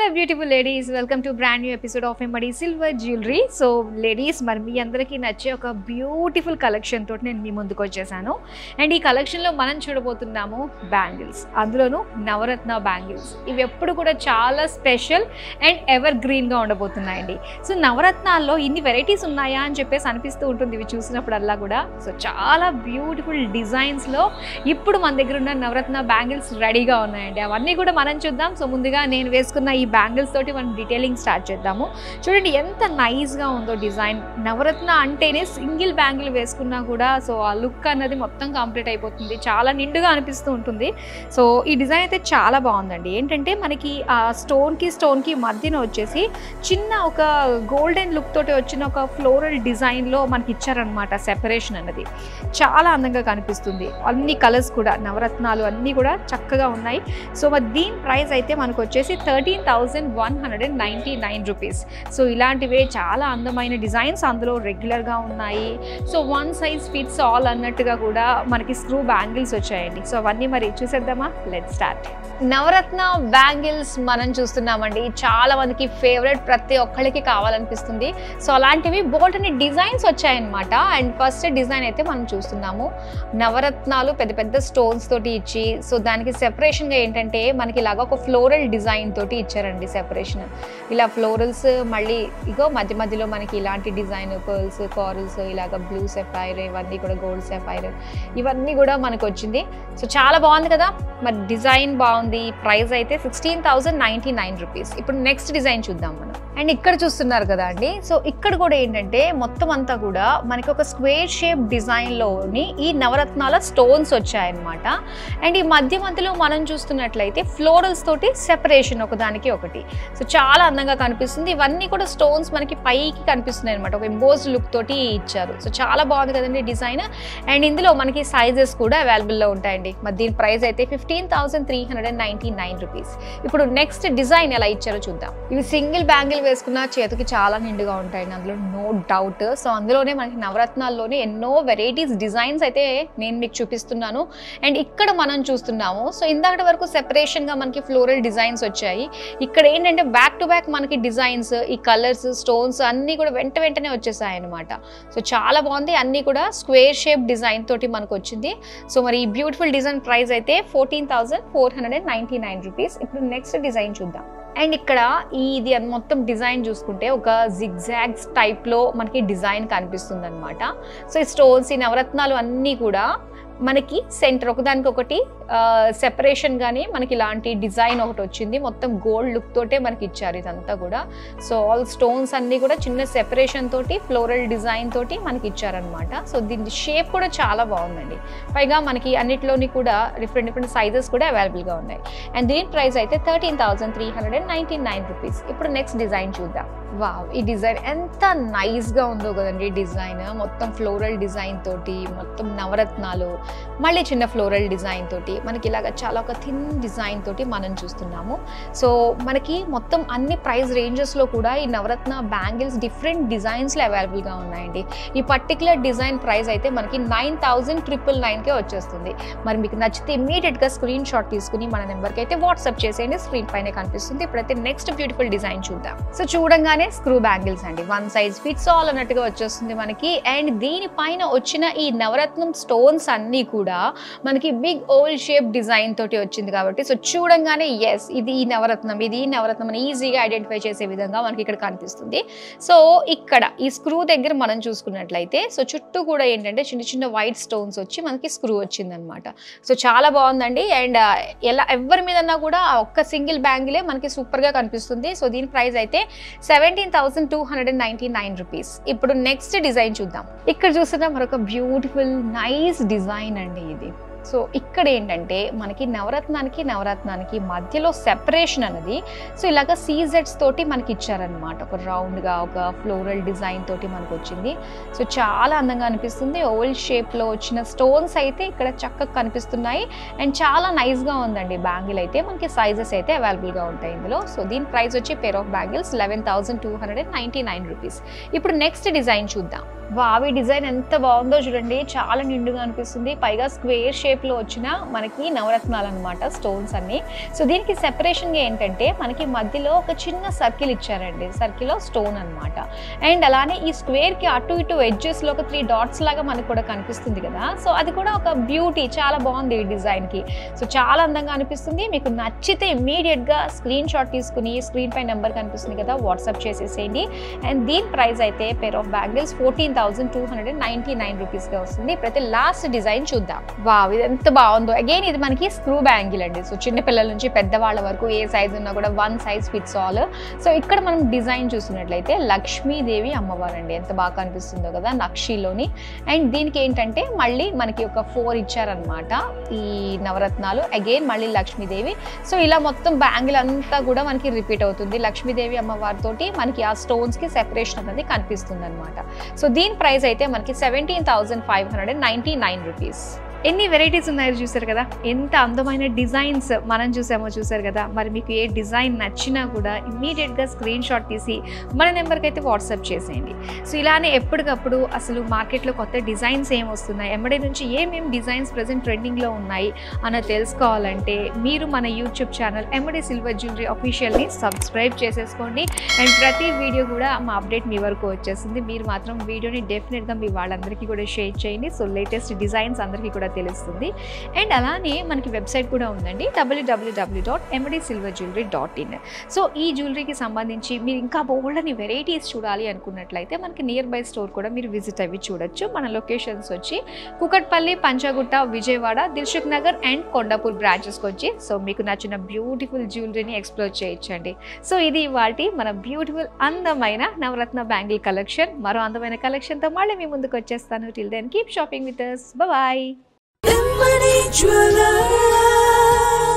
Hello beautiful ladies, welcome to brand new episode of Emmadi Silver Jewelry. So ladies, మరి మీ అందరికీ నచ్చే ఒక beautiful collection తోటి నేను మీ ముందుకు వచ్చేసాను. అండ్ ఈ కలెక్షన్లో మనం చూడబోతున్నాము బ్యాంగిల్స్, అందులోనూ నవరత్న బ్యాంగిల్స్. ఇవి ఎప్పుడు కూడా చాలా స్పెషల్ అండ్ ఎవర్ గ్రీన్గా ఉండబోతున్నాయండి. సో నవరత్నాల్లో ఇన్ని వెరైటీస్ ఉన్నాయా అని చెప్పేసి అనిపిస్తూ ఉంటుంది ఇవి చూసినప్పుడల్లా కూడా. సో చాలా బ్యూటిఫుల్ డిజైన్స్లో ఇప్పుడు మన దగ్గర ఉన్న నవరత్న బ్యాంగిల్స్ రెడీగా ఉన్నాయండి. అవన్నీ కూడా మనం చూద్దాం. సో ముందుగా నేను వేసుకున్న ఈ బ్యాంగిల్స్ తోటి మనం డీటెయిలింగ్ స్టార్ట్ చేద్దాము. చూడండి ఎంత నైస్గా ఉందో డిజైన్. నవరత్న అంటేనే సింగిల్ బ్యాంగిల్ వేసుకున్నా కూడా సో ఆ లుక్ అన్నది మొత్తం కంప్లీట్ అయిపోతుంది, చాలా నిండుగా అనిపిస్తూ ఉంటుంది. సో ఈ డిజైన్ అయితే చాలా బాగుందండి. ఏంటంటే మనకి ఆ స్టోన్కి మధ్యన వచ్చేసి చిన్న ఒక గోల్డెన్ లుక్ తోటి వచ్చిన ఒక ఫ్లోరల్ డిజైన్లో మనకి ఇచ్చారనమాట. సెపరేషన్ అన్నది చాలా అందంగా కనిపిస్తుంది. అన్ని కలర్స్ కూడా నవరత్నాలు అన్నీ కూడా చక్కగా ఉన్నాయి. సో మరి దీని ప్రైస్ అయితే మనకు వచ్చేసి 13,199 రూపీస్. సో ఇలాంటివే చాలా అందమైన డిజైన్స్ అందులో రెగ్యులర్గా ఉన్నాయి. So one size fits all అన్నట్టుగా కూడా మనకి స్క్రూ బ్యాంగిల్స్ వచ్చాయండి. సో అవన్నీ మరి చూసేద్దామా, లెట్స్ స్టార్ట్. నవరత్న బ్యాంగిల్స్ మనం చూస్తున్నామండి. చాలా మందికి ఫేవరెట్, ప్రతి ఒక్కరికి కావాలనిపిస్తుంది. సో అలాంటివి బోల్డ్ అనే డిజైన్స్ వచ్చాయన్నమాట. అండ్ ఫస్ట్ డిజైన్ అయితే మనం చూస్తున్నాము. నవరత్నాలు పెద్ద పెద్ద స్టోన్స్ తోటి ఇచ్చి, సో దానికి సెపరేషన్గా ఏంటంటే మనకి ఇలాగ ఒక ఫ్లోరల్ డిజైన్ తోటి ఇచ్చారండి సెపరేషన్. ఇలా ఫ్లోరల్స్ మళ్ళీ ఇగో మధ్య మధ్యలో మనకి ఇలాంటి డిజైన్ పర్ల్స్, కారల్స్, ఇలాగ బ్లూ సెఫైర్, ఇవన్నీ కూడా గోల్డ్ సెఫైర్, ఇవన్నీ కూడా మనకు వచ్చింది. సో చాలా బాగుంది కదా. మరి డిజైన్ బాగుంది. ప్రైస్ అయితే 16,099 రూపీస్. ఇప్పుడు నెక్స్ట్ డిజైన్ చూద్దాం మనం. అండ్ ఇక్కడ చూస్తున్నారు కదా అండి. సో ఇక్కడ కూడా ఏంటంటే మొత్తం అంతా కూడా మనకి ఒక స్క్వేర్ షేప్ డిజైన్లోని ఈ నవరత్నాల స్టోన్స్ వచ్చాయన్నమాట. అండ్ ఈ మధ్య మధ్యలో మనం చూస్తున్నట్లయితే ఫ్లోరల్స్ తోటి సెపరేషన్ ఒకదానికి ఒకటి. సో చాలా అందంగా కనిపిస్తుంది. ఇవన్నీ కూడా స్టోన్స్ మనకి పైకి కనిపిస్తున్నాయి అనమాట. ఒక ఎంబోస్డ్ లుక్ తోటి ఇచ్చారు. సో చాలా బాగుంది కదండి డిజైన్. అండ్ ఇందులో మనకి సైజెస్ కూడా అవైలబుల్లో ఉంటాయండి. మరి దీని ప్రైస్ అయితే 15,399 రూపీస్. ఇప్పుడు నెక్స్ట్ డిజైన్ ఎలా ఇచ్చారో చూద్దాం. ఇవి సింగిల్ బ్యాంగిల్ వేసుకున్న చేతికి చాలా నిండుగా ఉంటాయండి, అందులో నో డౌట్. సో అందులోనే మనకి నవరత్నాల్లోనే ఎన్నో వెరైటీస్ డిజైన్స్ అయితే నేను మీకు చూపిస్తున్నాను. అండ్ ఇక్కడ మనం చూస్తున్నాము. సో ఇందాక వరకు సెపరేషన్గా మనకి ఫ్లోరల్ డిజైన్స్ వచ్చాయి. ఇక్కడ ఏంటంటే బ్యాక్ టు బ్యాక్ మనకి డిజైన్స్, ఈ కలర్స్, స్టోన్స్ అన్నీ కూడా వెంటనే వచ్చేసాయి అనమాట. సో చాలా బాగుంది. అన్నీ కూడా స్క్వేర్ షేప్ డిజైన్ తోటి మనకు వచ్చింది. సో మరి ఈ బ్యూటిఫుల్ డిజైన్ ప్రైస్ అయితే 14,499 రూపీస్. ఇప్పుడు నెక్స్ట్ డిజైన్ చూద్దాం. అండ్ ఇక్కడ ఇది మొత్తం డిజైన్ చూసుకుంటే ఒక జిగ్జాగ్స్ టైప్లో మనకి డిజైన్ కనిపిస్తుంది అనమాట. సో ఈ స్టోన్స్, ఈ నవరత్నాలు అన్నీ కూడా మనకి సెంటర్ ఒకదానికి ఒకటి సెపరేషన్ గానీ మనకి ఇలాంటి డిజైన్ ఒకటి వచ్చింది. మొత్తం గోల్డ్ లుక్ తోటే మనకి ఇచ్చారు ఇదంతా కూడా. సో ఆల్ స్టోన్స్ అన్నీ కూడా చిన్న సెపరేషన్ తోటి ఫ్లోరల్ డిజైన్ తోటి మనకి ఇచ్చారనమాట. సో దీని షేప్ కూడా చాలా బాగుందండి. పైగా మనకి అన్నిట్లోని కూడా డిఫరెంట్ సైజెస్ కూడా అవైలబుల్గా ఉన్నాయి. అండ్ దీని ప్రైస్ అయితే 13,399 రూపీస్. ఇప్పుడు నెక్స్ట్ డిజైన్ చూద్దాం. వావ్, ఈ డిజైన్ ఎంత నైస్గా ఉందో కదండి. డిజైన్ మొత్తం ఫ్లోరల్ డిజైన్ తోటి, మొత్తం నవరత్నాలు, మళ్ళీ చిన్న ఫ్లోరల్ డిజైన్ తోటి మనకి ఇలాగ చాలా ఒక థిన్ డిజైన్ తోటి మనం చూస్తున్నాము. సో మనకి మొత్తం అన్ని ప్రైస్ రేంజెస్లో కూడా ఈ నవరత్న బ్యాంగిల్స్ డిఫరెంట్ డిజైన్స్లో అవైలబుల్గా ఉన్నాయండి. ఈ పర్టికులర్ డిజైన్ ప్రైస్ అయితే మనకి 9,999కే వచ్చేస్తుంది. మరి మీకు నచ్చితే ఇమీడియట్గా స్క్రీన్ షాట్ తీసుకుని మన నెంబర్కి అయితే వాట్సాప్ చేసేయండి. స్క్రీన్ పైనే కనిపిస్తుంది. ఇప్పుడైతే నెక్స్ట్ బ్యూటిఫుల్ డిజైన్ చూద్దాం. సో చూడంగానే స్క్రూ బ్యాంగిల్స్ అండి, వన్ సైజ్ ఫిట్స్ ఆల్ అన్నట్టుగా వచ్చేస్తుంది మనకి. అండ్ దీనిపైన వచ్చిన ఈ నవరత్నం స్టోన్స్ అన్నీ కూడా మనకి బిగ్ ఓవల్ షేప్ డిజైన్ తోటి వచ్చింది కాబట్టి సో చూడంగానే ఎస్ ఇది ఈ నవరత్నం అని ఈజీగా ఐడెంటిఫై చేసే విధంగా మనకి ఇక్కడ కనిపిస్తుంది. సో ఇక్కడ ఈ స్క్రూ దగ్గర మనం చూసుకున్నట్లయితే సో చుట్టూ కూడా ఏంటంటే చిన్న చిన్న వైట్ స్టోన్స్ వచ్చి మనకి స్క్రూ వచ్చిందనమాట. సో చాలా బాగుందండి. అండ్ ఎవరి మీదన్నా కూడా ఒక్క సింగిల్ బ్యాంగిలే మనకి సూపర్గా కనిపిస్తుంది. సో దీని ప్రైస్ అయితే 17,299 రూపీస్. ఇప్పుడు నెక్స్ట్ డిజైన్ చూద్దాం. ఇక్కడ చూస్తున్నా మరొక బ్యూటిఫుల్ నైస్ డిజైన్ అండి ఇది. సో ఇక్కడ ఏంటంటే మనకి నవరత్నానికి మధ్యలో సెపరేషన్ అనేది సో ఇలాగ సీజెడ్స్ తోటి మనకి ఇచ్చారనమాట. ఒక రౌండ్గా ఒక ఫ్లోరల్ డిజైన్ తోటి మనకు వచ్చింది. సో చాలా అందంగా అనిపిస్తుంది. ఓవల్ షేప్లో వచ్చిన స్టోన్స్ అయితే ఇక్కడ చక్కగా కనిపిస్తున్నాయి. అండ్ చాలా నైస్గా ఉందండి బ్యాంగిల్ అయితే. మనకి సైజెస్ అయితే అవైలబుల్గా ఉంటాయి ఇందులో. సో దీని ప్రైస్ వచ్చి పేర్ ఆఫ్ బ్యాంగిల్స్ 11,299 రూపీస్. ఇప్పుడు నెక్స్ట్ డిజైన్ చూద్దాం. వావి డిజైన్ ఎంత బాగుందో చూడండి, చాలా నిండుగా అనిపిస్తుంది. పైగా స్క్వేర్ షేప్లో వచ్చిన మనకి నవరత్నాలు అనమాట, స్టోన్స్ అన్ని. సో దీనికి సెపరేషన్గా ఏంటంటే మనకి మధ్యలో ఒక చిన్న సర్కిల్ ఇచ్చారండి, సర్కిల్ స్టోన్ అనమాట. అండ్ అలానే ఈ స్క్వేర్కి అటు ఇటు ఎడ్జెస్లో ఒక 3 డాట్స్ లాగా మనకు కూడా కనిపిస్తుంది కదా. సో అది కూడా ఒక బ్యూటీ, చాలా బాగుంది ఈ డిజైన్కి. సో చాలా అందంగా అనిపిస్తుంది. మీకు నచ్చితే ఇమ్మీడియట్గా స్క్రీన్ షాట్ తీసుకుని స్క్రీన్ పై నెంబర్ కనిపిస్తుంది కదా, వాట్సాప్ చేసేసేయండి. అండ్ దీని ప్రైస్ అయితే పేర్ ఆఫ్ బ్యాంగిల్స్ 14,299 రూపీస్గా వస్తుంది. ప్రతి లాస్ట్ డిజైన్ చూద్దాం. వావ్, ఇది ఎంత బాగుందో. అగైన్ ఇది మనకి స్క్రూ బ్యాంగిల్ అండి. సో చిన్నపిల్లల నుంచి పెద్దవాళ్ళ వరకు ఏ సైజ్ ఉన్నా కూడా one size fits all. So ఇక్కడ మనం డిజైన్ చూసినట్లయితే లక్ష్మీదేవి అమ్మవారు అండి, ఎంత బాగా కనిపిస్తుందో కదా నక్షిలోని. అండ్ దీనికి ఏంటంటే మళ్ళీ మనకి ఒక 4 ఇచ్చారనమాట ఈ నవరత్నాలు. అగైన్ మళ్ళీ లక్ష్మీదేవి. సో ఇలా మొత్తం బ్యాంగిల్ అంతా కూడా మనకి రిపీట్ అవుతుంది. లక్ష్మీదేవి అమ్మవారితోటి మనకి ఆ స్టోన్స్కి సెపరేషన్ అనేది కనిపిస్తుంది అనమాట. సో దీని ప్రైస్ అయితే మనకి 17,599 రూపీస్. ఎన్ని వెరైటీస్ ఉన్నాయో చూసారు కదా, ఎంత అందమైన డిజైన్స్ మనం చూసారు కదా. మరి మీకు ఏ డిజైన్ నచ్చినా కూడా ఇమ్మీడియట్గా స్క్రీన్ షాట్ తీసి మన నెంబర్కి అయితే వాట్సాప్ చేసేయండి. సో ఇలానే ఎప్పటికప్పుడు అసలు మార్కెట్లో కొత్త డిజైన్స్ ఏం వస్తున్నాయి, ఎంబడే నుంచి ఏమేమి డిజైన్స్ ప్రజెంట్ ట్రెండింగ్లో ఉన్నాయి అన్న తెలుసుకోవాలంటే మీరు మన యూట్యూబ్ ఛానల్ ఎంబడే సిల్వర్ జ్యువెలరీ అఫీషియల్ని సబ్స్క్రైబ్ చేసేసుకోండి. అండ్ ప్రతి వీడియో కూడా మా అప్డేట్ మీ వరకు వచ్చేస్తుంది. మీరు మాత్రం వీడియోని డెఫినెట్గా మీ వాళ్ళందరికీ కూడా షేర్ చేయండి. సో లేటెస్ట్ డిజైన్స్ అందరికీ కూడా తెలుస్తుంది. అండ్ అలానే మనకి వెబ్సైట్ కూడా ఉందండి, www.mdsilverjewelry.in. సో ఈ జ్యువెలరీకి సంబంధించి మీరు ఇంకా బోల్డని వెరైటీస్ చూడాలి అనుకున్నట్లయితే మనకి నియర్ బై స్టోర్ కూడా మీరు విజిట్ అవి చూడొచ్చు. మన లొకేషన్స్ వచ్చి కుకట్పల్లి, పంచగుట్ట, విజయవాడ, దిల్సుఖ్ నగర్ అండ్ కొండాపూర్ బ్రాంచెస్కి వచ్చి సో మీకు నచ్చిన బ్యూటిఫుల్ జ్యువెలరీని ఎక్స్ప్లోర్ చేయొచ్చండి. సో ఇది ఇవాల్టి మన బ్యూటిఫుల్ అందమైన నవరత్న బ్యాంగిల్ కలెక్షన్. మరో అందమైన కలెక్షన్తో మళ్ళీ మీ ముందుకు వచ్చేస్తాను. Till then keep shopping with us. Bye bye. Jewelers.